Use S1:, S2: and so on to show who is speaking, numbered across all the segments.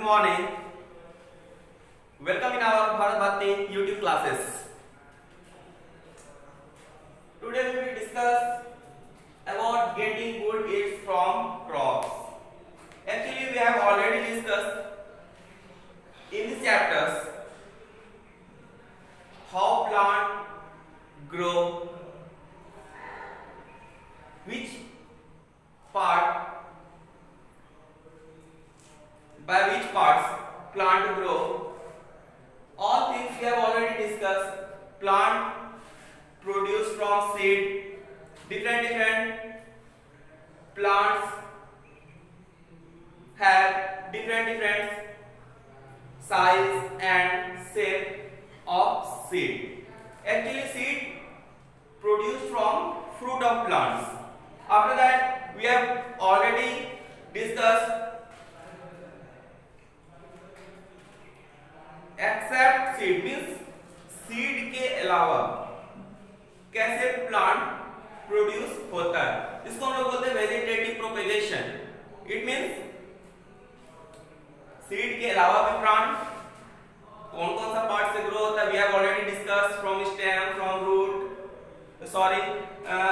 S1: morning. Welcome in our Bharat Bhati YouTube classes. Today we will discuss about getting good yields from crops. Actually, we have already discussed in these chapters how plant grow, which part by which parts plant grow. All things we have already discussed. Plant produce from seed. Different plants have different size and shape of seed. Actually, seed produced from fruit of plants. After that, we have already discussed except seed means seed के अलावा कैसे plant produce होता है, इसको हम लोग बोलते हैं vegetative propagation. It means seed के अलावा भी प्लांट कौन कौन सा पार्ट से ग्रो होता है. We have already discussed from stem, from root,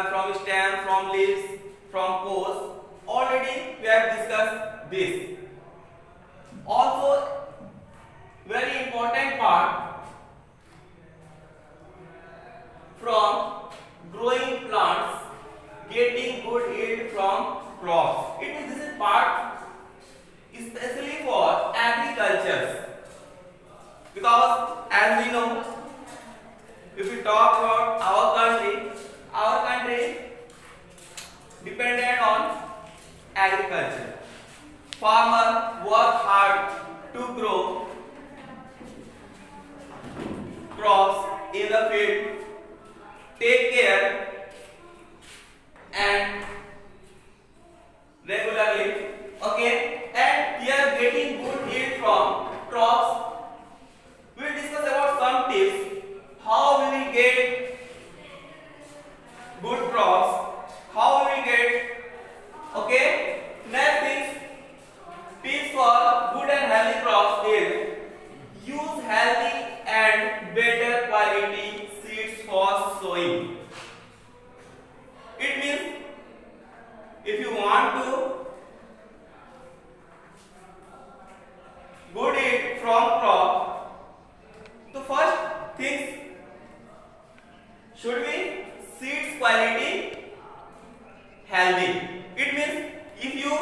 S1: from stem, from leaves, from pods. Already we have discussed this. Also very important part from growing plants getting good yield from crops. It means this is part especially for agriculture, because as we know, if we talk about our country dependent on agriculture. Farmer work hard to grow crops in the field, take care and regularly, okay, and we are getting good yield from crops. We will discuss about some tips how we will get good crops, how we will get, okay. Next is tips for good and healthy crops is use healthy and better quality seeds for sowing. It means if you want to good yield from crop, the first things should be seeds quality healthy. It means if you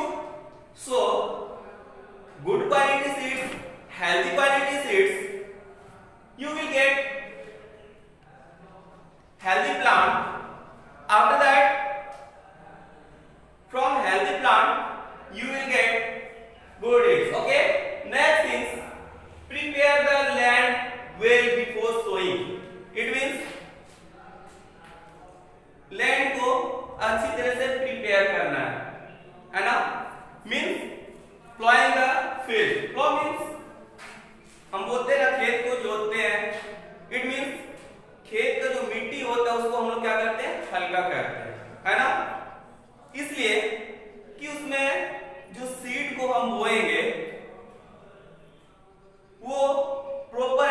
S1: sow good quality seeds, healthy quality seeds, you will get healthy plant. After that, from healthy plant you will get good yields. Okay. Next is prepare the land well before sowing. It means land को अच्छी तरह से prepare करना है ना. Means plowing the field. Plow means हम बोलते हैं ना खेत को जोतते हैं. इट मीन्स खेत का जो मिट्टी होता है उसको हम लोग क्या करते हैं, हल्का करते हैं, है ना. इसलिए कि उसमें जो सीड को हम बोएंगे वो प्रॉपर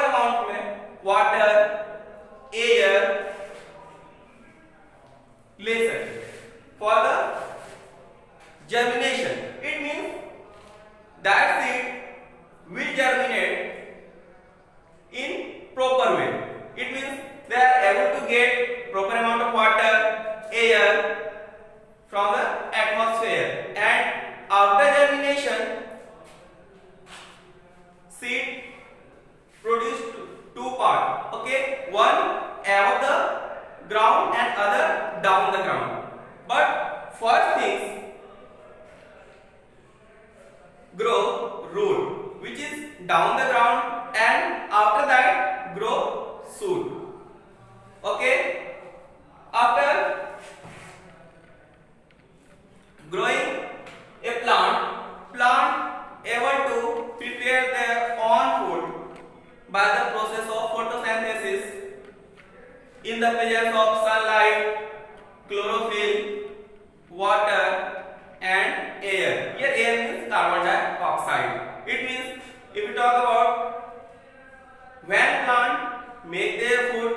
S1: अमाउंट में वाटर, एयर ले सके for the germination. It means that seed will germinate in proper way. It means they are able to get proper amount of water, air from the atmosphere, and after germination seed produce two part, okay, one above the ground and other down the ground. But first things grow root, which is down the ground, and after that grow shoot. Okay. After growing a plant able to prepare their own food by the process of photosynthesis in the presence of sunlight, chlorophyll, water and air. Here air means carbon dioxide. It means if we talk about when plant make their food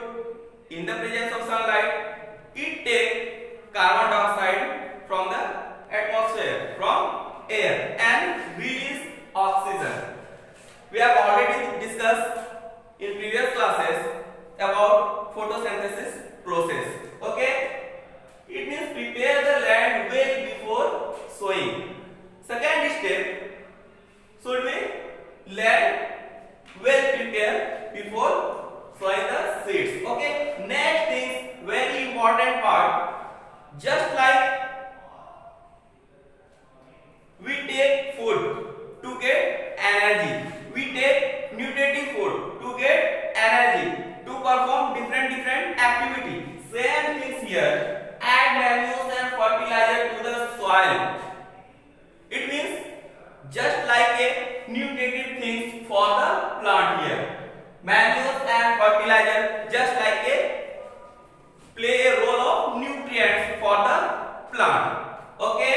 S1: in the presence of sunlight, it take carbon dioxide from the atmosphere, from air, and release oxygen. We have already discussed in previous classes about photosynthesis process. Okay, it means prepare the land well before sowing. Second step should be land well prepared before sowing the seeds. Okay, next thing, very important part, just like we take food to get energy, we take nutritive food to get energy to perform different activity. Same things here, add manures and fertilizer to the soil. It means just like a nutritive things for the plant here, manures and fertilizer just like a play a role of nutrients for the plant. Okay,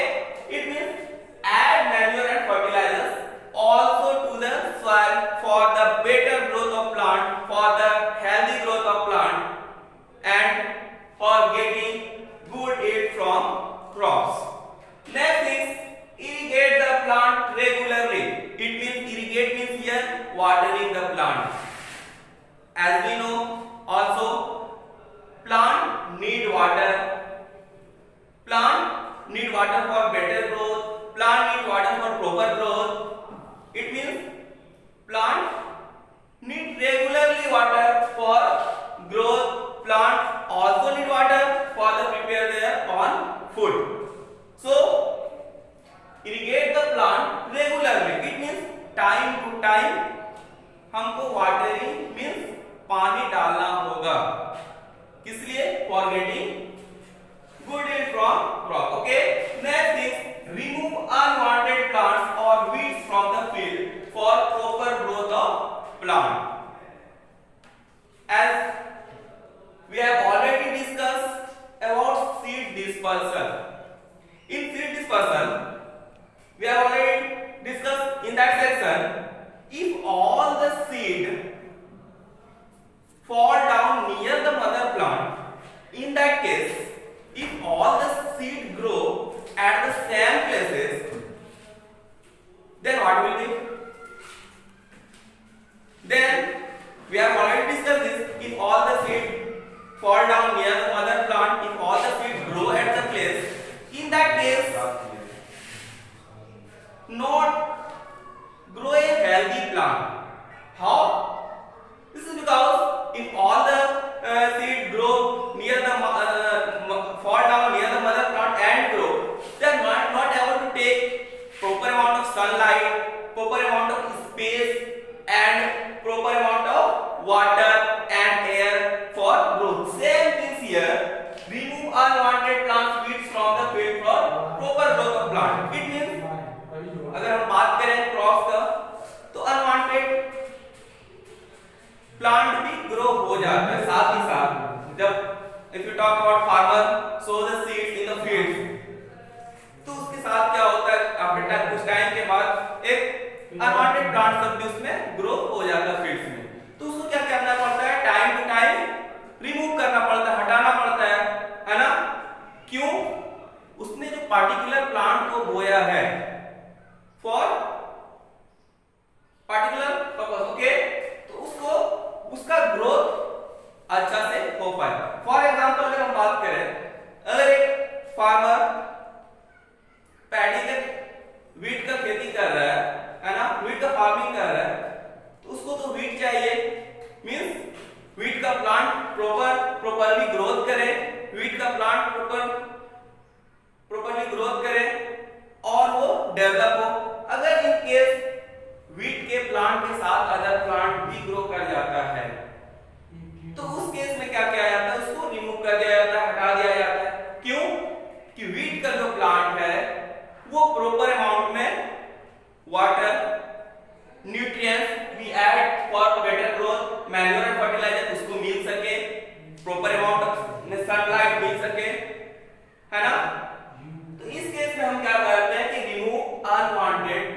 S1: it means add manure and fertilizers also to the soil for the better growth of plant, for the healthy growth of plant, and for getting good yield from crops. Next is irrigate the plant regularly. It means irrigate means here watering the plant. As we know also, plant need water. Plant need water for better growth. Plant need water for proper growth. It means plant need regularly water for growth. Plant also need water for the prepare their own food. So irrigate the plant regularly. It means time to time हमको watering means पानी डालना होगा. किस लिए? For getting good yield from crop. Okay. Next is remove unwanted plants or weeds from the field for proper growth of plant. As we have already discussed about seed dispersal. In seed dispersal, we have already discussed in that section, if all the seed fall down near the mother plant, in that case, if all the seed grow at the same places, then what will be? Then we have already discussed this. If all the seed fall down near the mother plant, if all the seed grow at the place, in that case, not grow a healthy plant. How? This is because if all the seed grow near the fall down near the mother plant and grow, they are not able to take proper amount of sunlight, proper amount of space, and proper amount of water and air for growth. Same things here. Remove unwanted plants, weeds from the field for proper growth of plant. It means अगर हम बात करें crop का, तो unwanted plant भी grow हो जाता है. साथ ही साथ जब if you talk about farmer so the seeds in the field, तो उसके साथ क्या होता है, आफ्टर कुछ टाइम के बाद एक अनवांटेड प्लांट सब भी उसमें ग्रो हो जाता है फील्ड्स में. तो उसको क्या करना पड़ता है, टाइम टू टाइम रिमूव करना पड़ता है, हटाना पड़ता है ना. क्यों? उसने जो पार्टिकुलर प्लांट को बोया है फॉर पार्टिकुलर पर्पस. ओके, तो उसको उसका ग्रोथ अच्छा से हो पाए. फॉर एग्जांपल अगर हम बात करें, अगर एक फार्मर पैडी का वीट का खेती कर रहा है ना, वीट का फार्मिंग कर रहा है, तो उसको तो वीट चाहिए. मींस वीट का प्लांट प्रॉपरली ग्रोथ करे, वीट का प्लांट प्रॉपरली ग्रोथ करे और वो डेवलप हो. अगर इन केस वीट के प्लांट के साथ अदर प्लांट भी ग्रो कर जाता है, तो उस केस में क्या किया जाता है, उसको रिमूव कर दिया जाता है, हटा दिया जाता है. क्यों? कि वीट का जो प्लांट है वो प्रॉपर अमाउंट में water, nutrients we add for better growth, manure and fertilizer उसको मिल सके, प्रॉपर अमाउंट ऑफ सनलाइट मिल सके, है ना. तो इस केस में हम क्या करते हैं कि remove unwanted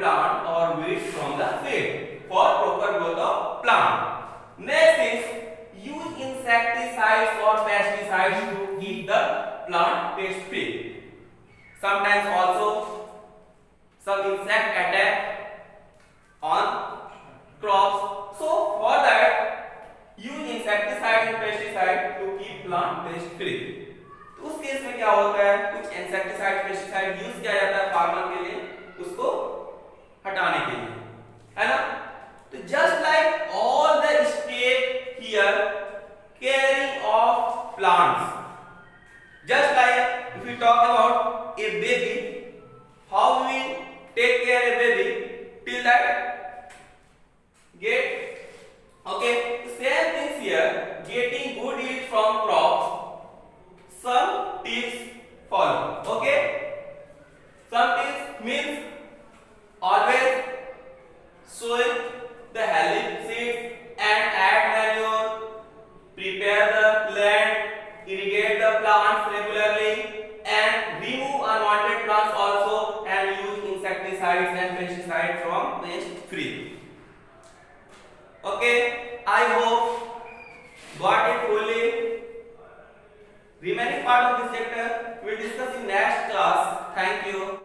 S1: pest free. Sometimes also some insect attack on crops. So for that use insecticide and pesticide to keep plant pest free. तो उस केस में क्या होता है, कुछ इंसेक्टिसाइड पेस्टिसाइड यूज किया जाता है फार्मर के लिए उसको हटाने के लिए, है ना। तो just like all the step here caring of plants, just like if we talk about a baby, how we will take care a baby till that get, okay, same things here, getting good yield from crops, some tips follow, okay. Some tips means always sow the healthy seeds and add manure, prepare the land, irrigate the plants regularly and remove unwanted plants also, and use insecticides and pesticides from pest free. Okay, I hope got it fully. Remaining part of this chapter we will discuss in next class. Thank you.